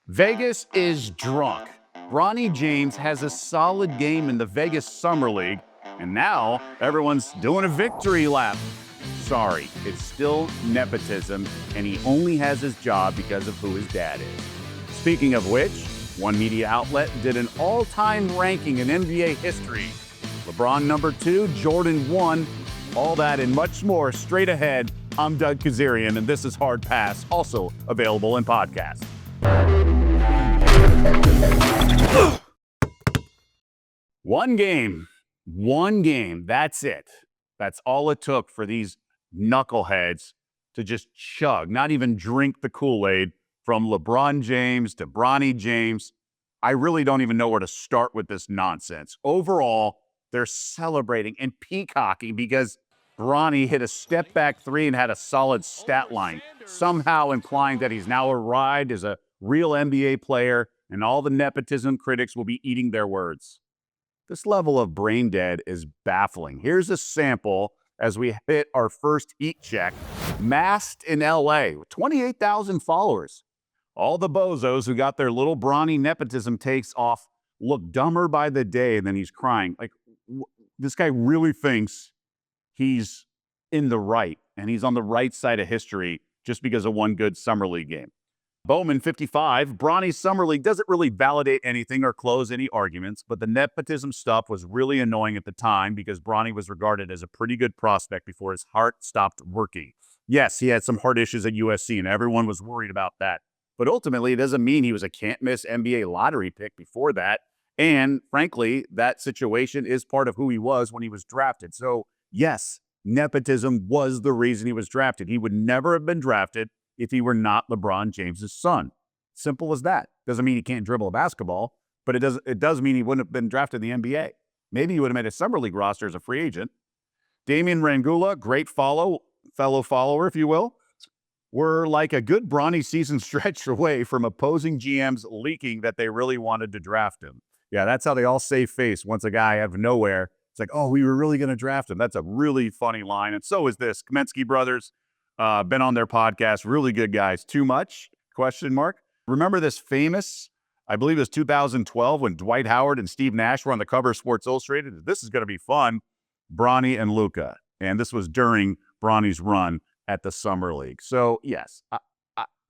Vegas is drunk. Bronny James has a solid game in the Vegas Summer League, and now everyone's doing a victory lap. Sorry, it's still nepotism, and he only has his job because of who his dad is. Speaking of which, one media outlet did an all-time ranking in NBA history. LeBron number 2, Jordan 1, all that and much more straight ahead. I'm Doug Kezirian, and this is Hard Pass, also available in podcast. One game, that's it. That's all it took for these knuckleheads to just chug, not even drink the Kool-Aid from LeBron James to Bronny James. I really don't even know where to start with this nonsense. Overall, they're celebrating and peacocking because Bronny hit a step-back three and had a solid stat line, somehow implying that he's now arrived as a real NBA player, and all the nepotism critics will be eating their words. This level of brain dead is baffling. Here's a sample as we hit our first heat check. Masked in LA, 28,000 followers. All the bozos who got their little Bronny nepotism takes off look dumber by the day, and then he's crying. Like, this guy really thinks he's in the right, and he's on the right side of history just because of one good Summer League game. Bowman, 55, Bronny's Summer League doesn't really validate anything or close any arguments, but the nepotism stuff was really annoying at the time because Bronny was regarded as a pretty good prospect before his heart stopped working. Yes, he had some heart issues at USC, and everyone was worried about that. But ultimately, it doesn't mean he was a can't-miss NBA lottery pick before that. And frankly, that situation is part of who he was when he was drafted. So yes, nepotism was the reason he was drafted. He would never have been drafted if he were not LeBron James's son. Simple as that. Doesn't mean he can't dribble a basketball, but it does mean he wouldn't have been drafted in the NBA. Maybe he would have made a Summer League roster as a free agent. Damian Rangula, great fellow follower, if you will. We're like a good Bronny season stretch away from opposing GMs leaking that they really wanted to draft him. Yeah, that's how they all save face once a guy out of nowhere. It's like, oh, we were really going to draft him. That's a really funny line. And so is this. Kaminsky brothers, been on their podcast. Really good guys. Too much? Question mark. Remember this famous, I believe it was 2012 when Dwight Howard and Steve Nash were on the cover of Sports Illustrated. This is going to be fun. Bronny and Luka. And this was during Bronny's run at the Summer League. So yes,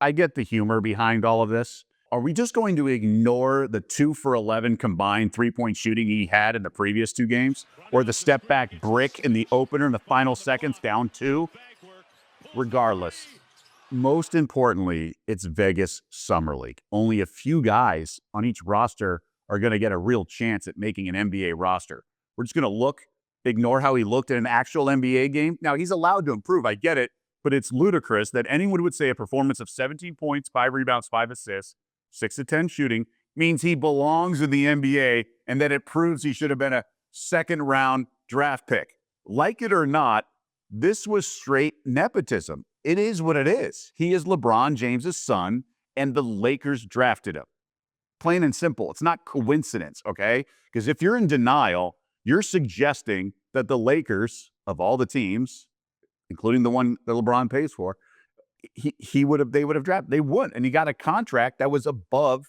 I get the humor behind all of this. Are we just going to ignore the 2 for 11 combined three-point shooting he had in the previous two games? Or the step-back brick in the opener in the final seconds down 2? Regardless, most importantly, it's Vegas Summer League. Only a few guys on each roster are going to get a real chance at making an NBA roster. We're just going to ignore how he looked in an actual NBA game. Now, he's allowed to improve, I get it, but it's ludicrous that anyone would say a performance of 17 points, 5 rebounds, 5 assists, 6 of 10 shooting means he belongs in the NBA and that it proves he should have been a second-round draft pick. Like it or not, this was straight nepotism. It is what it is. He is LeBron James's son, and the Lakers drafted him. Plain and simple. It's not coincidence, okay? Because if you're in denial, you're suggesting that the Lakers, of all the teams, including the one that LeBron pays for, they would have drafted. They would. And he got a contract that was above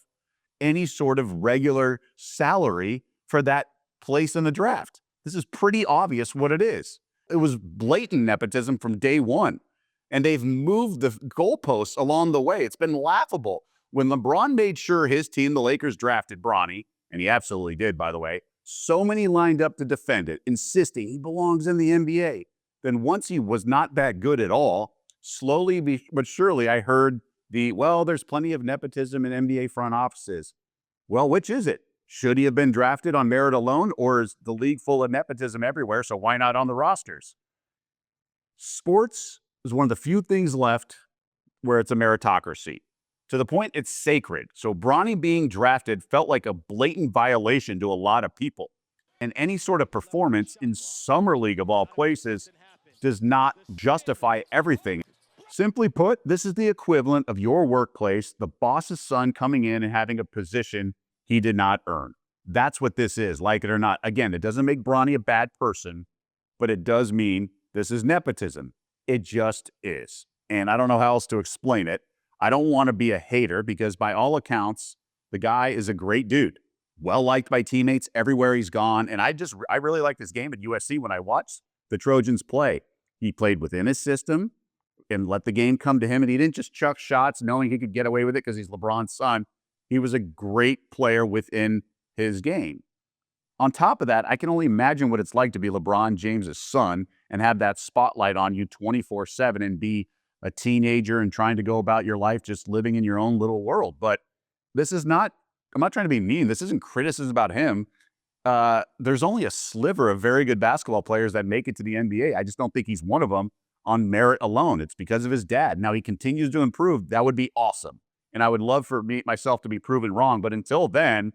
any sort of regular salary for that place in the draft. This is pretty obvious what it is. It was blatant nepotism from day one. And they've moved the goalposts along the way. It's been laughable. When LeBron made sure his team, the Lakers, drafted Bronny, and he absolutely did, by the way, so many lined up to defend it, insisting he belongs in the NBA. Then once he was not that good at all, slowly but surely I heard there's plenty of nepotism in NBA front offices. Well, which is it? Should he have been drafted on merit alone, or is the league full of nepotism everywhere, so why not on the rosters? Sports is one of the few things left where it's a meritocracy. To the point it's sacred. So Bronny being drafted felt like a blatant violation to a lot of people. And any sort of performance in Summer League of all places does not justify everything. Simply put, this is the equivalent of your workplace, the boss's son coming in and having a position he did not earn. That's what this is, like it or not. Again, it doesn't make Bronny a bad person, but it does mean this is nepotism. It just is. And I don't know how else to explain it. I don't want to be a hater because by all accounts, the guy is a great dude, well liked by teammates everywhere he's gone. And I really liked his game at USC when I watched the Trojans play. He played within his system and let the game come to him. And he didn't just chuck shots knowing he could get away with it because he's LeBron's son. He was a great player within his game. On top of that, I can only imagine what it's like to be LeBron James's son and have that spotlight on you 24/7 and be a teenager and trying to go about your life just living in your own little world. But this is not, I'm not trying to be mean. This isn't criticism about him. There's only a sliver of very good basketball players that make it to the NBA. I just don't think he's one of them on merit alone. It's because of his dad. Now he continues to improve. That would be awesome. And I would love for myself to be proven wrong. But until then,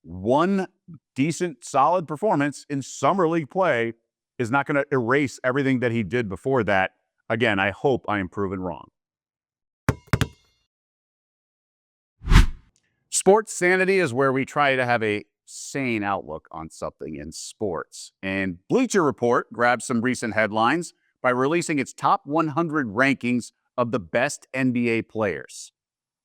one decent, solid performance in summer league play is not going to erase everything that he did before that. Again, I hope I am proven wrong. Sports Sanity is where we try to have a sane outlook on something in sports. And Bleacher Report grabbed some recent headlines by releasing its top 100 rankings of the best NBA players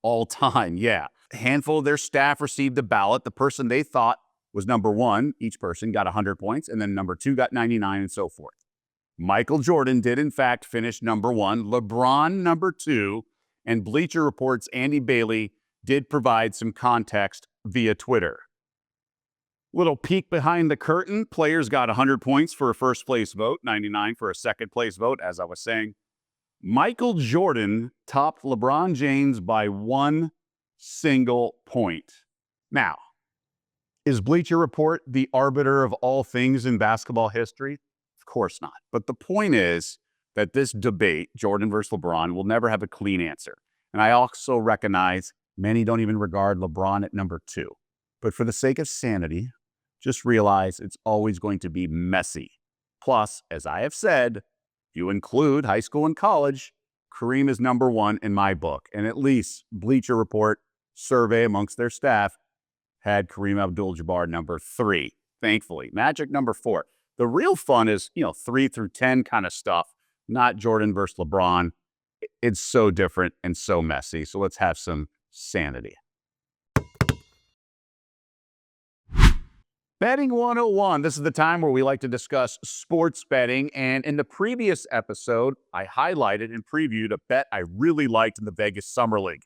all time. Yeah. A handful of their staff received a ballot. The person they thought was number one, each person got 100 points, and then number two got 99 and so forth. Michael Jordan did, in fact, finish number one, LeBron number two, and Bleacher Report's Andy Bailey did provide some context via Twitter. Little peek behind the curtain, players got 100 points for a first place vote, 99 for a second place vote, as I was saying. Michael Jordan topped LeBron James by one single point. Now, is Bleacher Report the arbiter of all things in basketball history? Of course not. But the point is that this debate, Jordan versus LeBron, will never have a clean answer. And I also recognize many don't even regard LeBron at number two. But for the sake of sanity, just realize it's always going to be messy. Plus, as I have said, you include high school and college, Kareem is number one in my book. And at least Bleacher Report survey amongst their staff had Kareem Abdul-Jabbar number three, thankfully. Magic number four. The real fun is, 3 through 10 kind of stuff, not Jordan versus LeBron. It's so different and so messy. So let's have some sanity. Betting 101. This is the time where we like to discuss sports betting. And in the previous episode, I highlighted and previewed a bet I really liked in the Vegas Summer League.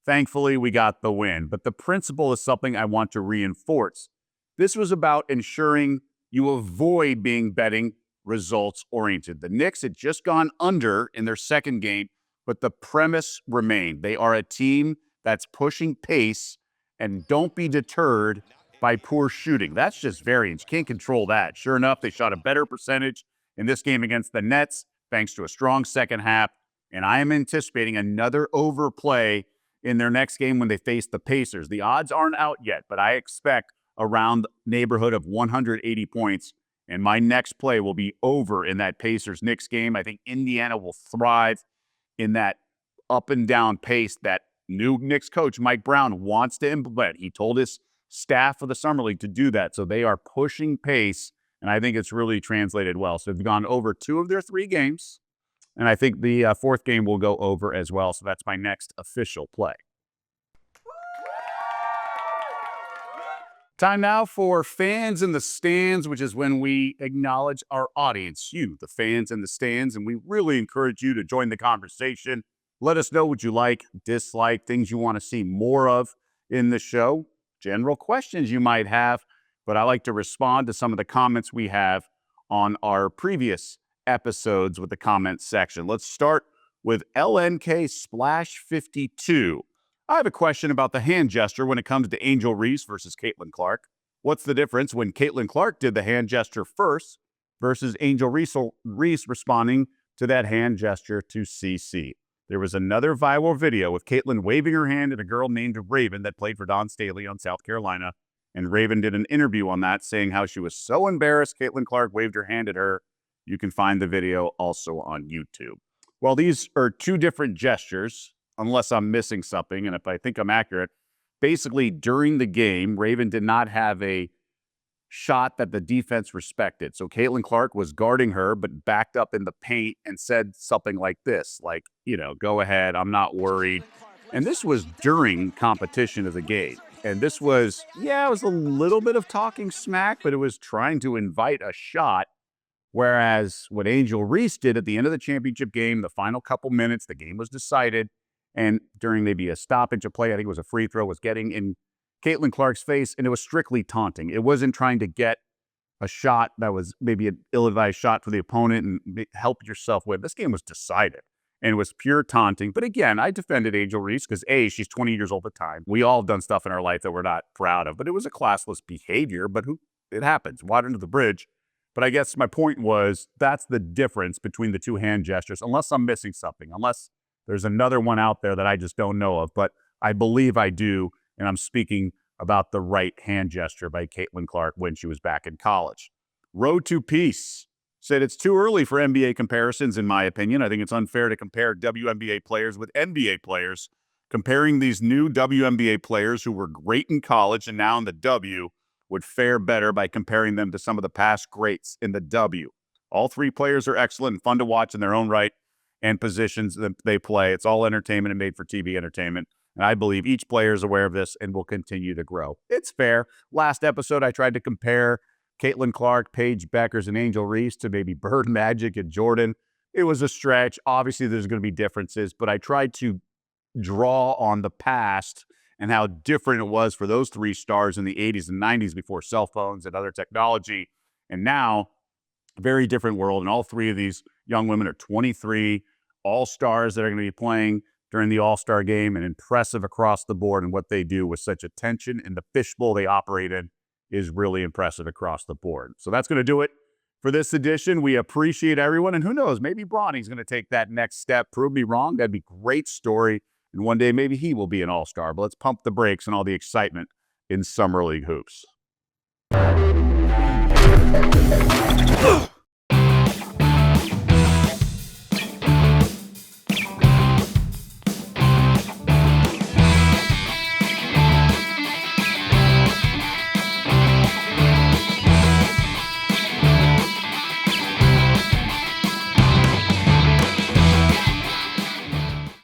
Thankfully, we got the win. But the principle is something I want to reinforce. This was about ensuring you avoid being betting results oriented. The Knicks had just gone under in their second game, but the premise remained. They are a team that's pushing pace, and don't be deterred by poor shooting. That's just variance. Can't control that. Sure enough, they shot a better percentage in this game against the Nets, thanks to a strong second half. And I am anticipating another overplay in their next game when they face the Pacers. The odds aren't out yet, but I expect around the neighborhood of 180 points. And my next play will be over in that Pacers-Knicks game. I think Indiana will thrive in that up and down pace that new Knicks coach Mike Brown wants to implement. He told his staff of the Summer League to do that. So they are pushing pace, and I think it's really translated well. So they've gone over 2 of their 3 games, and I think the fourth game will go over as well. So that's my next official play. Time now for Fans in the Stands, which is when we acknowledge our audience, you, the fans in the stands, and we really encourage you to join the conversation. Let us know what you like, dislike, things you want to see more of in the show, general questions you might have, but I like to respond to some of the comments we have on our previous episodes with the comments section. Let's start with LNK Splash 52. I have a question about the hand gesture when it comes to Angel Reese versus Caitlin Clark. What's the difference when Caitlin Clark did the hand gesture first versus Angel Reese responding to that hand gesture to CC? There was another viral video with Caitlin waving her hand at a girl named Raven that played for Don Staley on South Carolina. And Raven did an interview on that saying how she was so embarrassed Caitlin Clark waved her hand at her. You can find the video also on YouTube. Well, these are 2 different gestures, unless I'm missing something. And if I think I'm accurate, basically during the game, Raven did not have a shot that the defense respected. So Caitlin Clark was guarding her, but backed up in the paint and said something like this, like, go ahead, I'm not worried. And this was during competition of the game. And this was, yeah, it was a little bit of talking smack, but it was trying to invite a shot. Whereas what Angel Reese did at the end of the championship game, the final couple minutes, the game was decided. And during maybe a stoppage of play, I think it was a free throw, was getting in Caitlin Clark's face, and it was strictly taunting. It wasn't trying to get a shot that was maybe an ill-advised shot for the opponent and help yourself with. This game was decided, and it was pure taunting. But again, I defended Angel Reese because, A, she's 20 years old at the time. We all have done stuff in our life that we're not proud of, but it was a classless behavior, but it happens. Water under the bridge. But I guess my point was that's the difference between the two hand gestures, unless I'm missing something, unless there's another one out there that I just don't know of. But I believe I do, and I'm speaking about the right hand gesture by Caitlin Clark when she was back in college. Road to Peace said it's too early for NBA comparisons, in my opinion. I think it's unfair to compare WNBA players with NBA players. Comparing these new WNBA players who were great in college and now in the W would fare better by comparing them to some of the past greats in the W. All three players are excellent and fun to watch in their own right and positions that they play. It's all entertainment and made for TV entertainment. And I believe each player is aware of this and will continue to grow. It's fair. Last episode, I tried to compare Caitlin Clark, Paige Beckers, and Angel Reese to maybe Bird Magic and Jordan. It was a stretch. Obviously, there's going to be differences, but I tried to draw on the past and how different it was for those three stars in the 80s and 90s before cell phones and other technology. And now, a very different world. And all three of these young women are 23, all-stars that are going to be playing during the All-Star game and impressive across the board. And what they do with such attention and the fishbowl they operate in is really impressive across the board. So that's going to do it for this edition. We appreciate everyone. And who knows, maybe Bronny's going to take that next step, prove me wrong. That'd be a great story. And one day, maybe he will be an all-star. But let's pump the brakes on all the excitement in Summer League hoops.